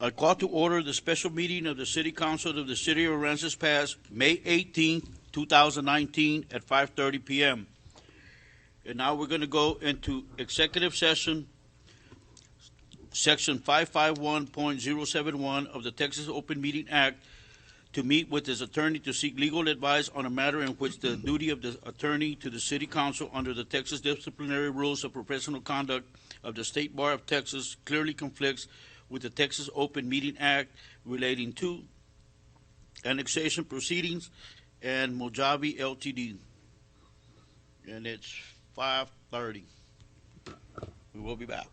I call to order the special meeting of the City Council of the City of Aransas Pass, May 18th, 2019 at 5:30 p.m. And now we're going to go into executive session, section 551.071 of the Texas Open Meeting Act, to meet with his attorney to seek legal advice on a matter in which the duty of the attorney to the City Council under the Texas Disciplinary Rules of Professional Conduct of the State Bar of Texas clearly conflicts with the Texas Open Meeting Act relating to annexation proceedings and Mojave Ltd. And it's 5:30. We will be back.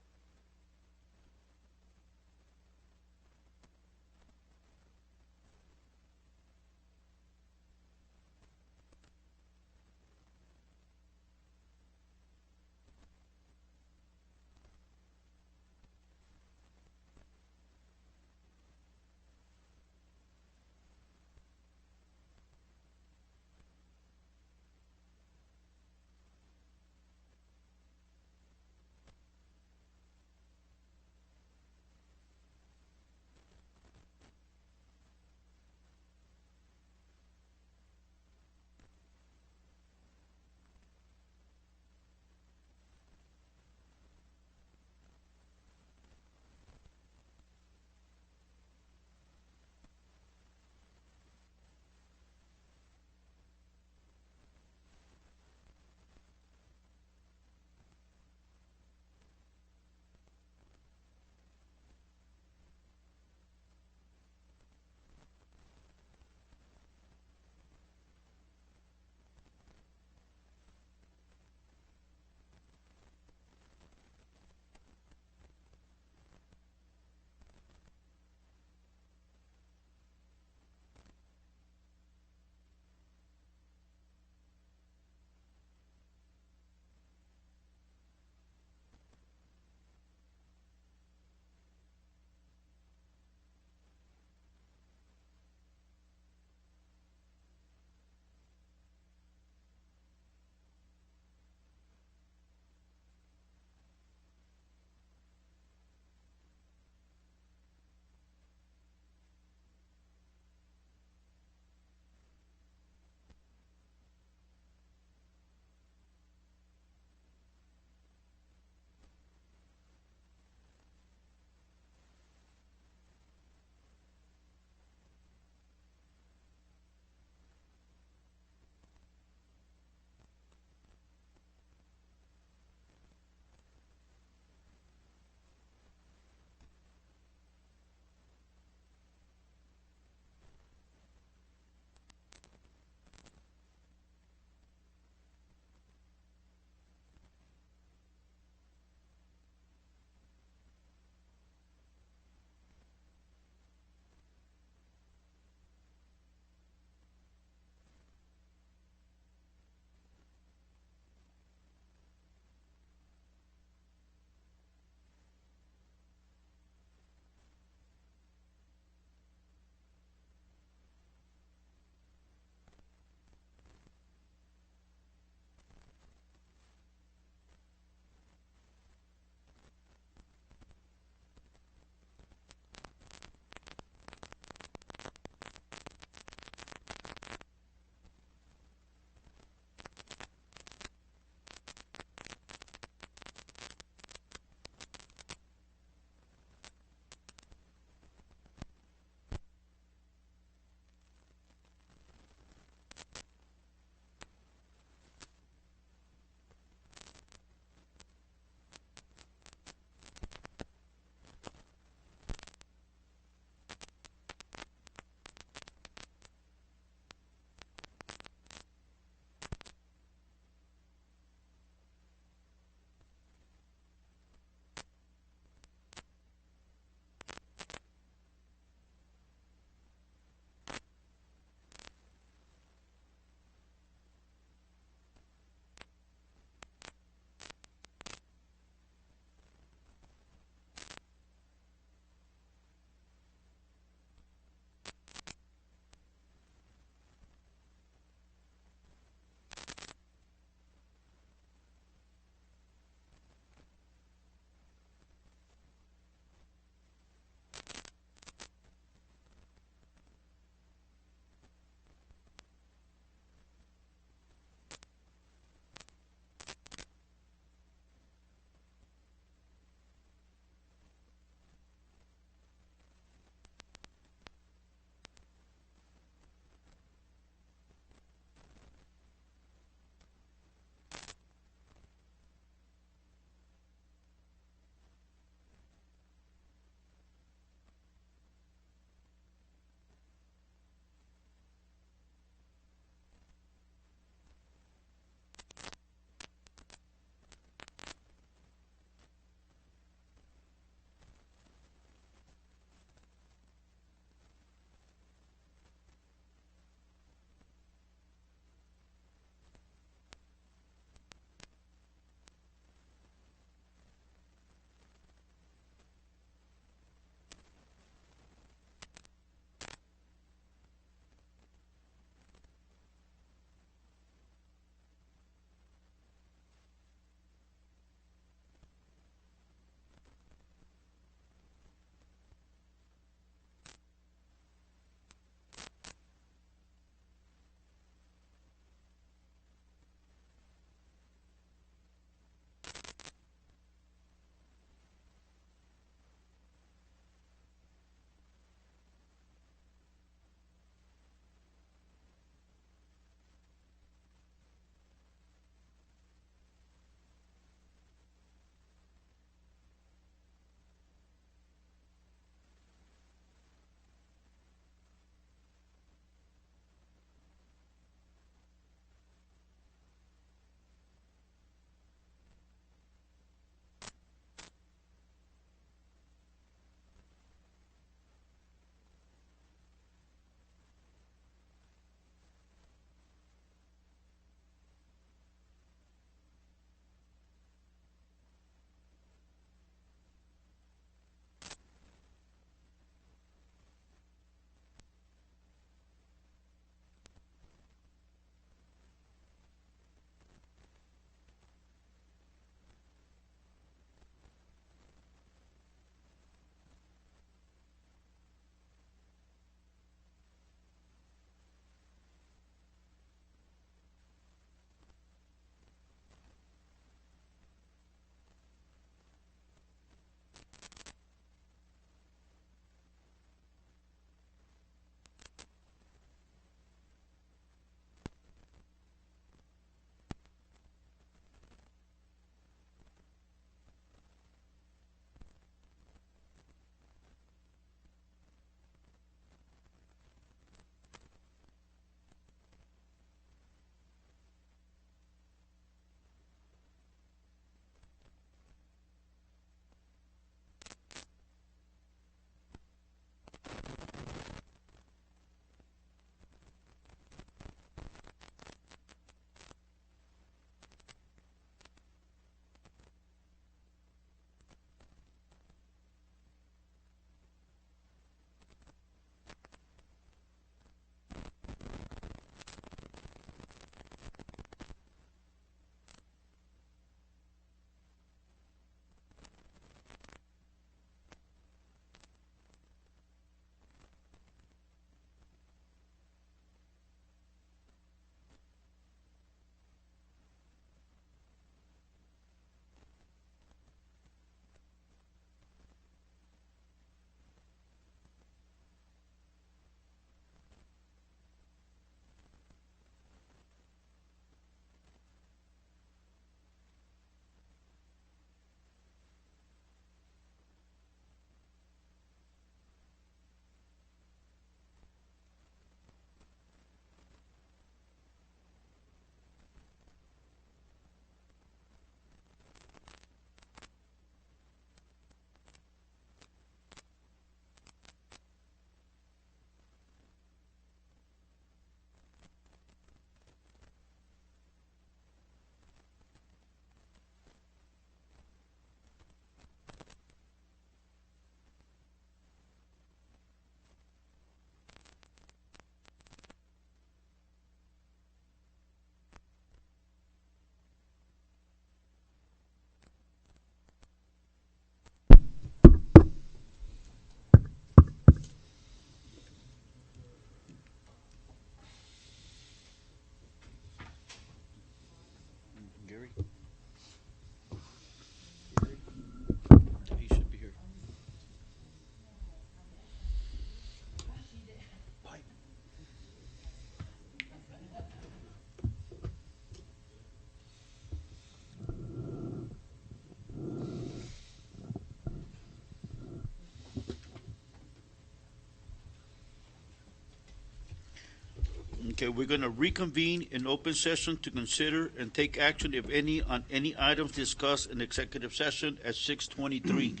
Okay, we're going to reconvene in open session to consider and take action, if any, on any items discussed in executive session at 6:23.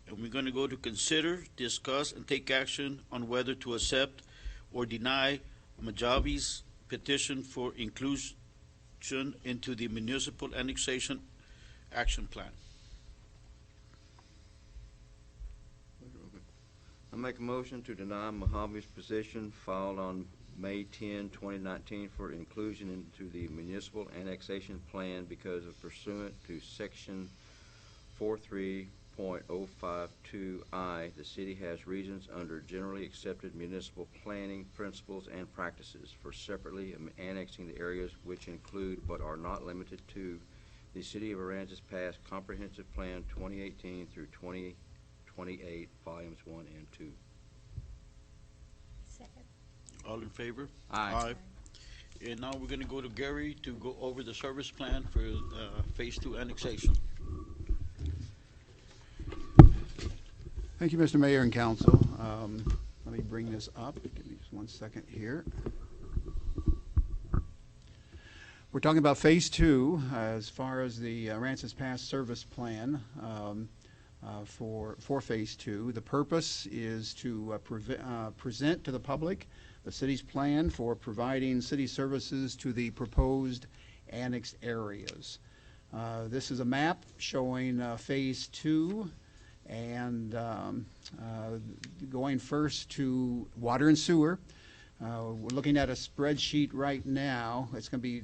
And we're going to go to consider, discuss, and take action on whether to accept or deny Majavi's petition for inclusion into the municipal annexation action plan. I make a motion to deny Mojave's petition filed on May 10, 2019 for inclusion into the municipal annexation plan because of pursuant to section 43.052I, the city has reasons under generally accepted municipal planning principles and practices for separately annexing the areas which include but are not limited to the City of Aransas Pass Comprehensive Plan 2018 through 2028, Volumes 1 and 2. Second. All in favor? Aye. And now we're going to go to Gary to go over the service plan for Phase 2 annexation. Thank you, Mr. Mayor and Council. Let me bring this up. Give me just 1 second here. We're talking about Phase 2 as far as the Aransas Pass Service Plan for Phase 2. The purpose is to present to the public the city's plan for providing city services to the proposed annexed areas. This is a map showing Phase 2 and going first to water and sewer. We're looking at a spreadsheet right now. It's going to be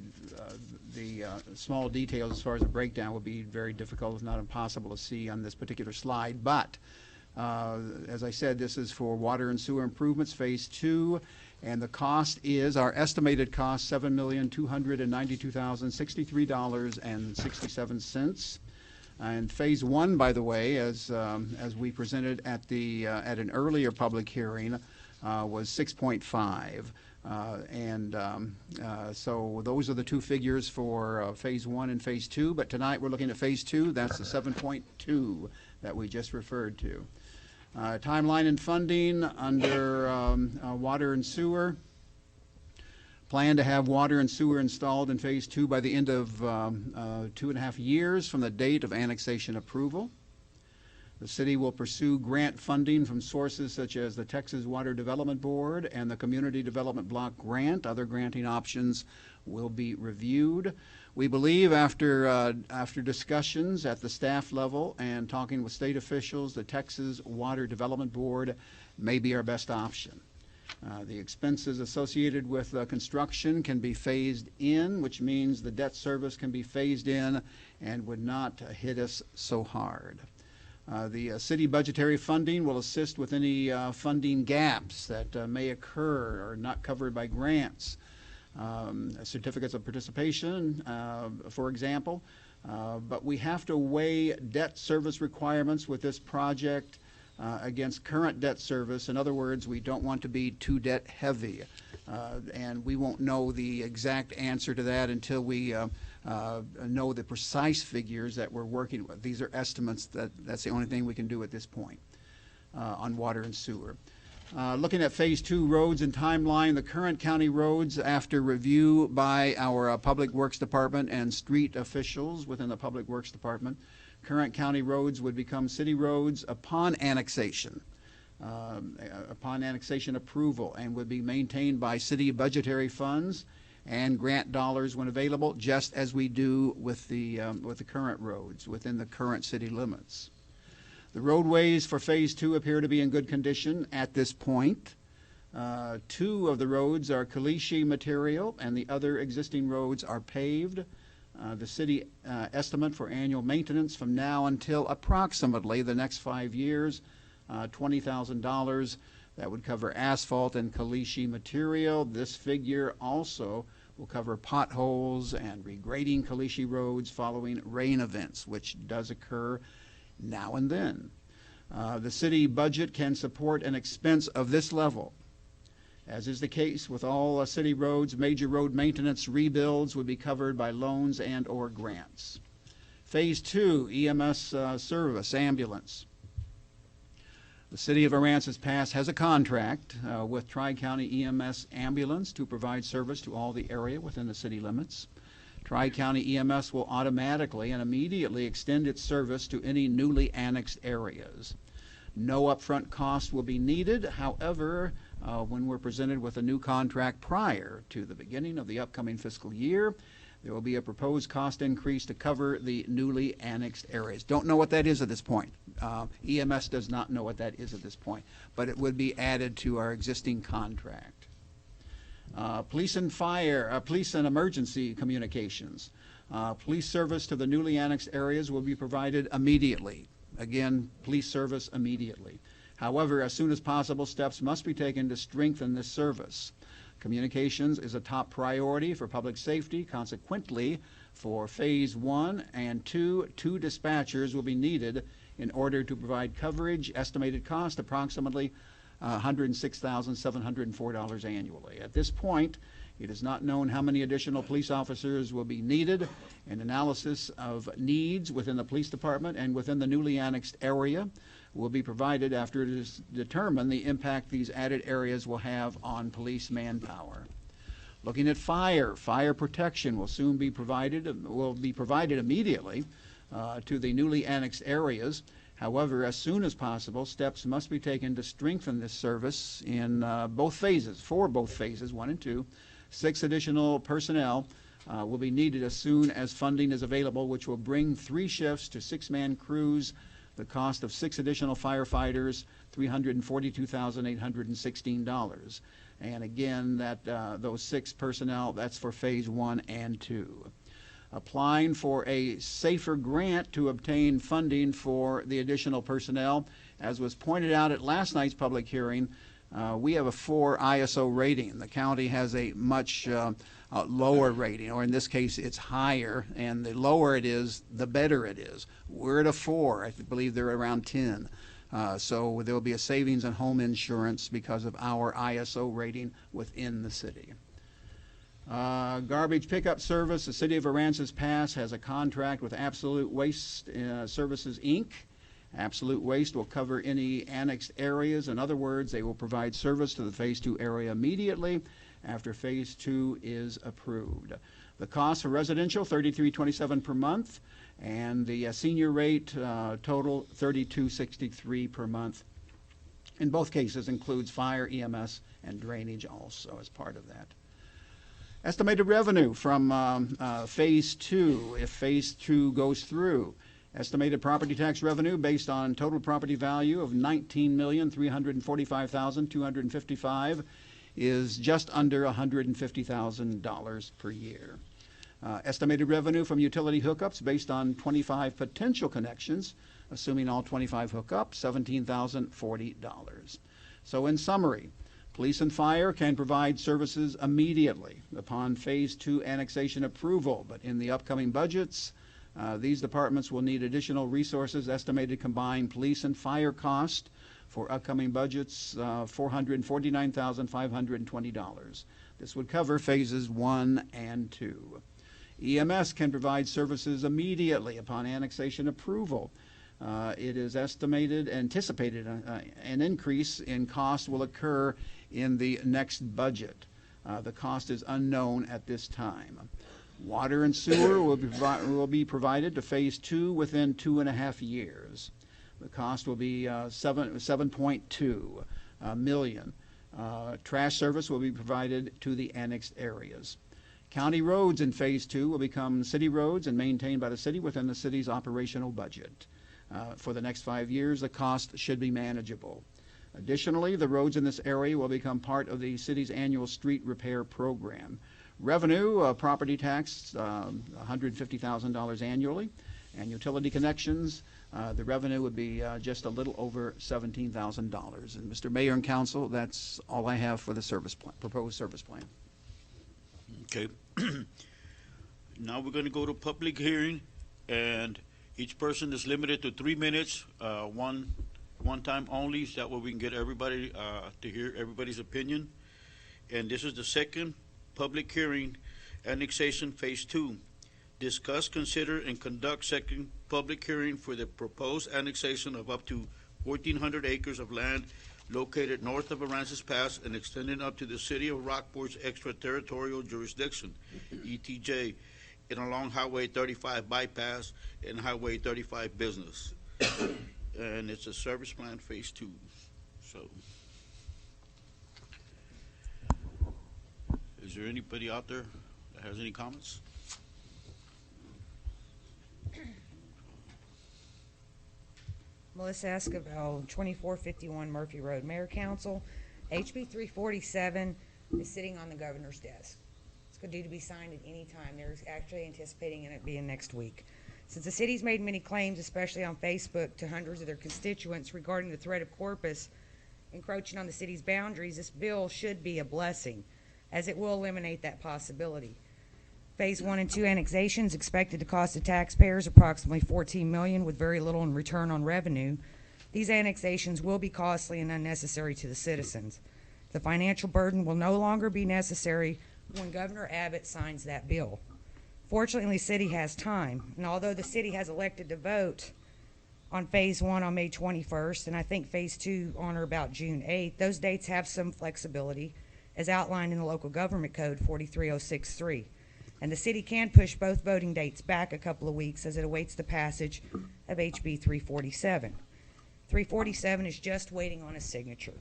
the small details as far as the breakdown will be very difficult, if not impossible to see on this particular slide. But as I said, this is for water and sewer improvements, Phase 2, and the cost is, our estimated cost, $7,292,063.67. And Phase 1, by the way, as we presented at an earlier public hearing, was 6.5. So those are the two figures for Phase 1 and Phase 2. But tonight we're looking at Phase 2. That's the 7.2 that we just referred to. Timeline and funding under water and sewer. Plan to have water and sewer installed in Phase 2 by the end of 2.5 years from the date of annexation approval. The city will pursue grant funding from sources such as the Texas Water Development Board and the Community Development Block Grant. Other granting options will be reviewed. We believe after discussions at the staff level and talking with state officials, the Texas Water Development Board may be our best option. The expenses associated with construction can be phased in, which means the debt service can be phased in and would not hit us so hard. The city budgetary funding will assist with any funding gaps that may occur or not covered by grants. Certificates of participation, for example. But we have to weigh debt service requirements with this project against current debt service. In other words, we don't want to be too debt heavy. And we won't know the exact answer to that until we know the precise figures that we're working with. These are estimates. That's the only thing we can do at this point on water and sewer. Looking at Phase 2 roads and timeline, the current county roads, after review by our Public Works Department and street officials within the Public Works Department, current county roads would become city roads upon annexation approval, and would be maintained by city budgetary funds and grant dollars when available, just as we do with the current roads within the current city limits. The roadways for Phase 2 appear to be in good condition at this point. 2 of the roads are caliche material, and the other existing roads are paved. The city estimate for annual maintenance from now until approximately the next 5 years, $20,000. That would cover asphalt and caliche material. This figure also will cover potholes and regrading caliche roads following rain events, which does occur now and then. The city budget can support an expense of this level. As is the case with all city roads, major road maintenance rebuilds would be covered by loans and or grants. Phase 2, EMS service, ambulance. The City of Aransas Pass has a contract with Tri-County EMS Ambulance to provide service to all the area within the city limits. Tri-County EMS will automatically and immediately extend its service to any newly annexed areas. No upfront cost will be needed. However, when we're presented with a new contract prior to the beginning of the upcoming fiscal year, there will be a proposed cost increase to cover the newly annexed areas. Don't know what that is at this point. EMS does not know what that is at this point, but it would be added to our existing contract. Police and fire, police and emergency communications. Police service to the newly annexed areas will be provided immediately. Again, police service immediately. However, as soon as possible, steps must be taken to strengthen this service. Communications is a top priority for public safety. Consequently, for Phase 1 and 2, 2 dispatchers will be needed in order to provide coverage. Estimated cost approximately $106,704 annually. At this point, it is not known how many additional police officers will be needed. An analysis of needs within the police department and within the newly annexed area will be provided after it is determined the impact these added areas will have on police manpower. Looking at fire protection will soon be provided immediately to the newly annexed areas. However, as soon as possible, steps must be taken to strengthen this service in both phases, 1 and 2. 6 additional personnel will be needed as soon as funding is available, which will bring 3 shifts to 6-man crews. The cost of 6 additional firefighters, $342,816. And again, those 6 personnel, that's for Phase 1 and 2. Applying for a SAFER grant to obtain funding for the additional personnel. As was pointed out at last night's public hearing, we have a 4 ISO rating. The county has a much lower rating, or in this case it's higher, and the lower it is, the better it is. We're at a 4. I believe they're around 10. So there will be a savings on home insurance because of our ISO rating within the city. Garbage pickup service. The City of Aransas Pass has a contract with Absolute Waste Services, Inc. Absolute Waste will cover any annexed areas. In other words, they will provide service to the Phase 2 area immediately after Phase 2 is approved. The cost for residential, $33.27 per month, and the senior rate total, $32.63 per month. In both cases includes fire, EMS, and drainage also as part of that. Estimated revenue from Phase 2, if Phase 2 goes through. Estimated property tax revenue based on total property value of $19,345,255 is just under $150,000 per year. Estimated revenue from utility hookups based on 25 potential connections, assuming all 25 hook up, $17,040. So in summary, police and fire can provide services immediately upon Phase 2 annexation approval, but in the upcoming budgets, these departments will need additional resources. Estimated combined police and fire cost for upcoming budgets, $449,520. This would cover Phases 1 and 2. EMS can provide services immediately upon annexation approval. It is anticipated an increase in cost will occur in the next budget. The cost is unknown at this time. Water and sewer will be provided to Phase 2 within 2.5 years. The cost will be $7.2 million. Trash service will be provided to the annexed areas. County roads in Phase 2 will become city roads and maintained by the city within the city's operational budget. For the next 5 years, the cost should be manageable. Additionally, the roads in this area will become part of the city's annual street repair program. Revenue, property tax, $150,000 annually, and utility connections, the revenue would be just a little over $17,000. And Mr. Mayor and Council, that's all I have for the service plan, proposed service plan. Okay. Now we're going to go to public hearing, and each person is limited to 3 minutes, one time only, so that way we can get everybody to hear everybody's opinion. And this is the second public hearing, annexation Phase 2. Discuss, consider, and conduct second public hearing for the proposed annexation of up to 1,400 acres of land located north of Aransas Pass and extending up to the city of Rockport's extraterritorial jurisdiction, ETJ, and along Highway 35 bypass and Highway 35 business. And it's a service plan phase 2. So, is there anybody out there that has any comments? Melissa Escobar, 2451 Murphy Road, Mayor Council. HB 347 is sitting on the governor's desk. It's due to be signed at any time. They're actually anticipating it being next week. Since the city's made many claims, especially on Facebook, to hundreds of their constituents regarding the threat of Corpus encroaching on the city's boundaries, this bill should be a blessing, as it will eliminate that possibility. Phase 1 and 2 annexations expected to cost the taxpayers approximately $14 million with very little in return on revenue. These annexations will be costly and unnecessary to the citizens. The financial burden will no longer be necessary when Governor Abbott signs that bill. Fortunately, the city has time, and although the city has elected to vote on Phase 1 on May 21st, and I think Phase 2 on or about June 8th, those dates have some flexibility, as outlined in the Local Government Code 43063. And the city can push both voting dates back a couple of weeks as it awaits the passage of HB 347. 347 is just waiting on a signature.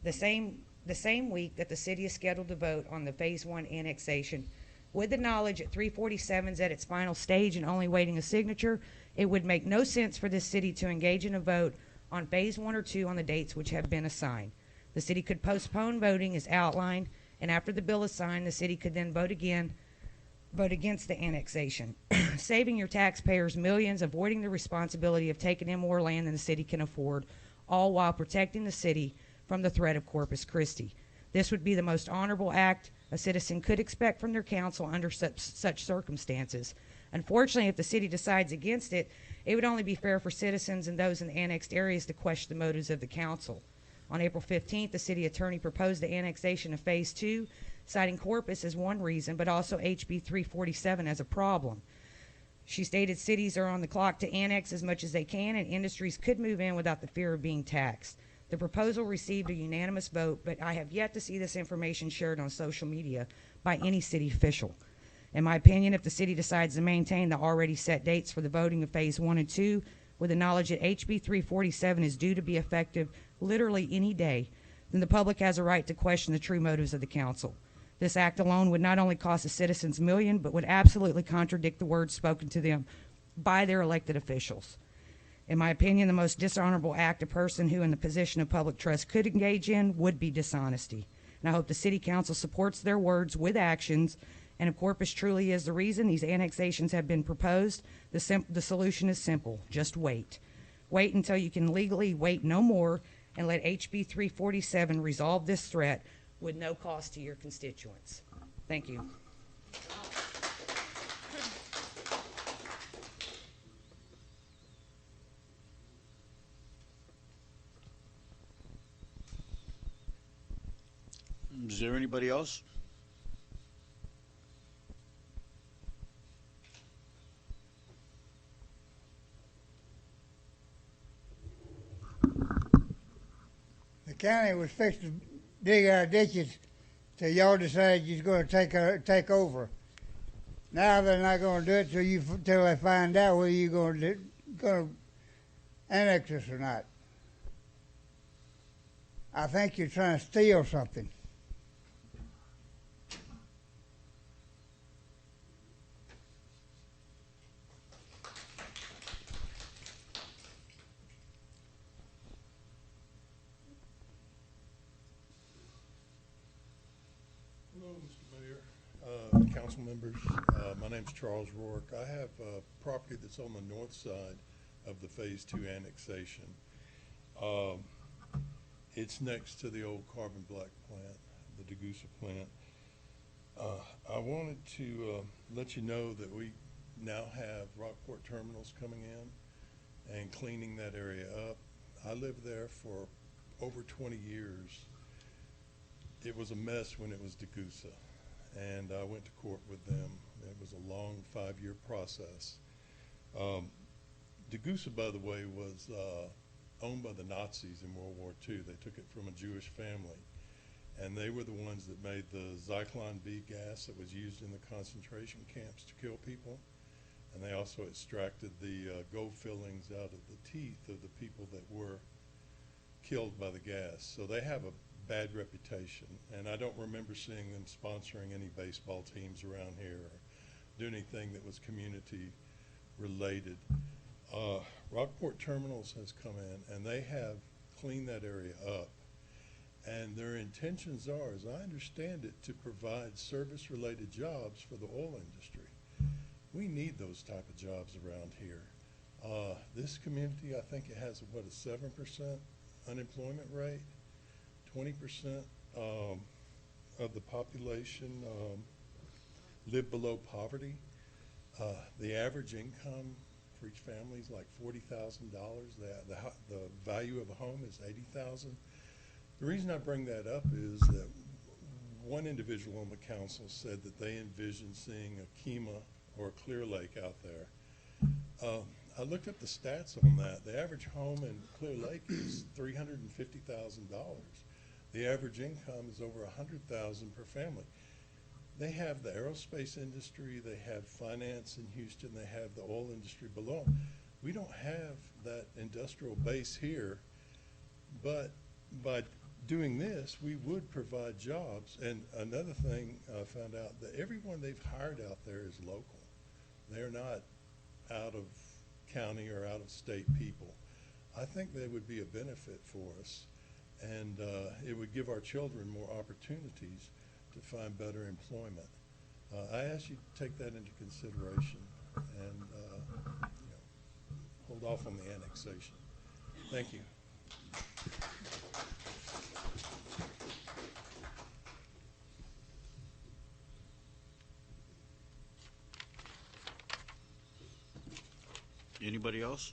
The same week that the city is scheduled to vote on the Phase 1 annexation, with the knowledge that 347 is at its final stage and only waiting a signature, it would make no sense for this city to engage in a vote on Phase 1 or 2 on the dates which have been assigned. The city could postpone voting as outlined, and after the bill is signed, the city could then vote against the annexation, saving your taxpayers millions, avoiding the responsibility of taking in more land than the city can afford, all while protecting the city from the threat of Corpus Christi. This would be the most honorable act a citizen could expect from their council under such circumstances. Unfortunately, if the city decides against it, it would only be fair for citizens and those in the annexed areas to question the motives of the council. On April 15th, the city attorney proposed the annexation of Phase 2, citing Corpus as one reason, but also HB 347 as a problem. She stated cities are on the clock to annex as much as they can, and industries could move in without the fear of being taxed. The proposal received a unanimous vote, but I have yet to see this information shared on social media by any city official. In my opinion, if the city decides to maintain the already set dates for the voting of Phase 1 and 2, with the knowledge that HB 347 is due to be effective literally any day, then the public has a right to question the true motives of the council. This act alone would not only cost the citizens millions, but would absolutely contradict the words spoken to them by their elected officials. In my opinion, the most dishonorable act a person who in the position of public trust could engage in would be dishonesty. And I hope the city council supports their words with actions. And if Corpus truly is the reason these annexations have been proposed, the solution is simple. Just wait. Wait until you can legally wait no more, and let HB 347 resolve this threat with no cost to your constituents. Thank you. Is there anybody else? The county was fixing to dig our ditches till y'all decided you're going to take over. Now they're not going to do it till they find out whether you're going to annex us or not. I think you're trying to steal something. Hello, Mr. Mayor, council members. My name's Charles Rourke. I have property that's on the north side of the Phase 2 annexation. It's next to the old carbon black plant, the Degussa plant. I wanted to let you know that we now have Rockport terminals coming in and cleaning that area up. I lived there for over 20 years. It was a mess when it was Degussa, and I went to court with them. It was a long 5-year process. Degussa, by the way, was owned by the Nazis in World War II. They took it from a Jewish family. And they were the ones that made the Zyklon B gas that was used in the concentration camps to kill people. And they also extracted the gold fillings out of the teeth of the people that were killed by the gas. So they have a bad reputation. And I don't remember seeing them sponsoring any baseball teams around here or doing anything that was community related. Rockport Terminals has come in and they have cleaned that area up. And their intentions are, as I understand it, to provide service-related jobs for the oil industry. We need those type of jobs around here. This community, I think it has, what, a 7% unemployment rate? 20% of the population live below poverty. The average income for each family is like $40,000. The value of a home is $80,000. The reason I bring that up is that one individual on the council said that they envisioned seeing a Kemah or a Clear Lake out there. I looked up the stats on that. The average home in Clear Lake is $350,000. The average income is over $100,000 per family. They have the aerospace industry, they have finance in Houston, they have the oil industry below. We don't have that industrial base here, but by doing this, we would provide jobs. And another thing I found out, that everyone they've hired out there is local. They're not out of county or out of state people. I think they would be a benefit for us, and it would give our children more opportunities to find better employment. I ask you to take that into consideration and hold off on the annexation. Thank you. Anybody else?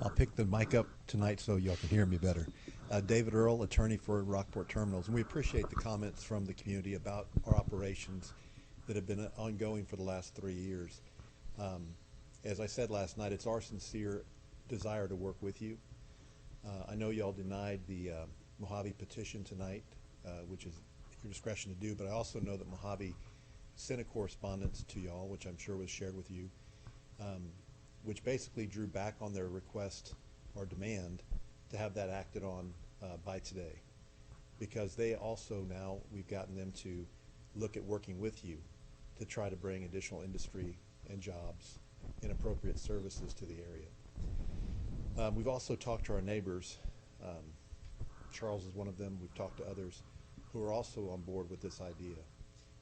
I'll pick the mic up tonight so y'all can hear me better. David Earl, attorney for Rockport Terminals, and we appreciate the comments from the community about our operations that have been ongoing for the last 3 years. As I said last night, it's our sincere desire to work with you. I know y'all denied the Mojave petition tonight, which is your discretion to do, but I also know that Mojave sent a correspondence to y'all, which I'm sure was shared with you, which basically drew back on their request or demand to have that acted on by today. Because they also now, we've gotten them to look at working with you to try to bring additional industry and jobs and appropriate services to the area. We've also talked to our neighbors. Charles is one of them. We've talked to others who are also on board with this idea.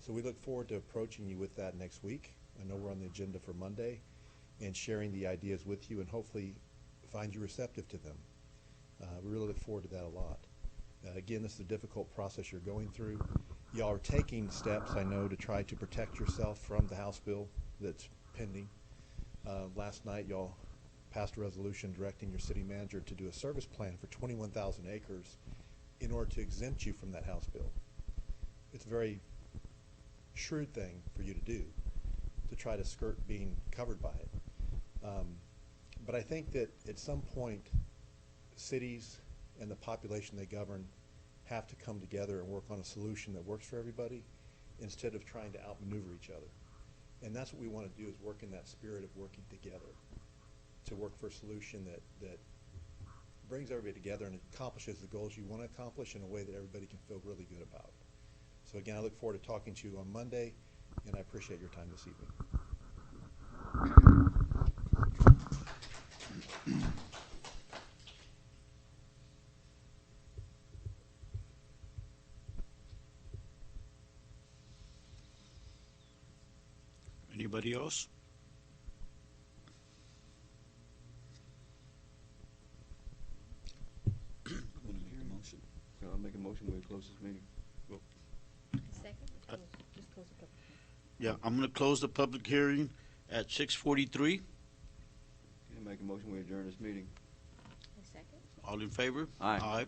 So we look forward to approaching you with that next week. I know we're on the agenda for Monday, and sharing the ideas with you and hopefully find you receptive to them. We really look forward to that a lot. Again, this is a difficult process you're going through. Y'all are taking steps, I know, to try to protect yourself from the House bill that's pending. Last night, y'all passed a resolution directing your city manager to do a service plan for 21,000 acres in order to exempt you from that House bill. It's a very shrewd thing for you to do, to try to skirt being covered by it. But I think that at some point, cities and the population they govern have to come together and work on a solution that works for everybody instead of trying to outmaneuver each other. And that's what we want to do, is work in that spirit of working together to work for a solution that brings everybody together and accomplishes the goals you want to accomplish in a way that everybody can feel really good about. So again, I look forward to talking to you on Monday, and I appreciate your time this evening. Anybody else? I'll make a motion when we close this meeting. Second? Just close the public. Yeah, I'm going to close the public hearing at 6:43. Okay, make a motion we adjourn this meeting. A second? All in favor? Aye. Aye.